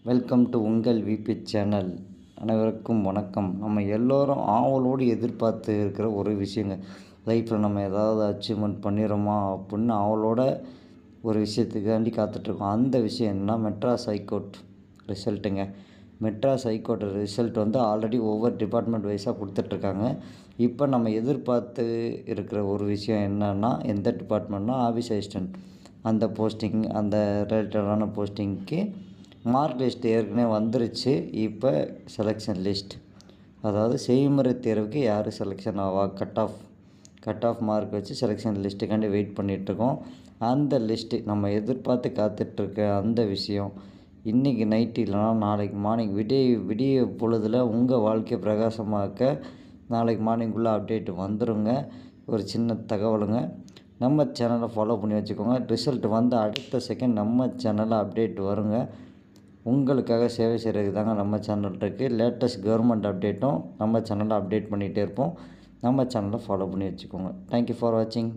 Welcome to உங்கள் VP channel. அனைவருக்கும் வணக்கம். நம்ம எல்லோரும் ஆவலோடு எதிர்பார்த்து இருக்கிற ஒரு விஷயங்க. லைஃப்பில் நம்ம ஏதாவது அச்சீவ்மெண்ட் பண்ணிடுறோமா அப்படின்னு ஆவலோட ஒரு விஷயத்துக்காண்டி காத்துட்ருக்கோம். அந்த விஷயம் என்னன்னா மெட்ராஸ் ஹைகோர்ட் ரிசல்ட்டுங்க. மெட்ராஸ் ஹைகோர்ட் ரிசல்ட் ஆல்ரெடி ஒவ்வொரு டிபார்ட்மெண்ட் வைஸாக கொடுத்துட்ருக்காங்க. இப்போ நம்ம எதிர்பார்த்து இருக்கிற ஒரு விஷயம் என்னன்னா, எந்த டிபார்ட்மெண்ட்னா ஆஃபீஸ் அசிஸ்டன்ட் அந்த போஸ்டிங், அந்த ரிலேட்டடான போஸ்டிங்க்கு மார்க் லிஸ்ட் ஏற்கனவே வந்துருச்சு. இப்போ செலெக்ஷன் லிஸ்ட், அதாவது செய்முறை தேர்வுக்கு யார் செலெக்ஷன் ஆவா, கட் ஆஃப் மார்க் வச்சு செலெக்ஷன் லிஸ்ட்டுக்காண்டி வெயிட் பண்ணிகிட்ருக்கோம். அந்த லிஸ்ட்டு நம்ம எதிர்பார்த்து காத்துட்ருக்க அந்த விஷயம் இன்றைக்கி நைட்டு இல்லைனா நாளைக்கு மார்னிங் விடிய பொழுதில் உங்கள் வாழ்க்கையை பிரகாசமாக்க நாளைக்கு மார்னிங்குள்ளே அப்டேட் வந்துடுங்க. ஒரு சின்ன தகவலுங்க. நம்ம சேனலை ஃபாலோ பண்ணி வச்சுக்கோங்க. ரிசல்ட் வந்து அடுத்த செகண்ட் நம்ம சேனலில் அப்டேட் வருங்க. உங்களுக்காக சேவை செய்கிறதுக்கு தாங்க நம்ம சேனல் இருக்குது. லேட்டஸ்ட் கவர்மெண்ட் அப்டேட்டும் நம்ம சேனலில் அப்டேட் பண்ணிகிட்டே இருப்போம். நம்ம சேனலை ஃபாலோ பண்ணி வச்சுக்கோங்க. தேங்க்யூ ஃபார் வாட்சிங்.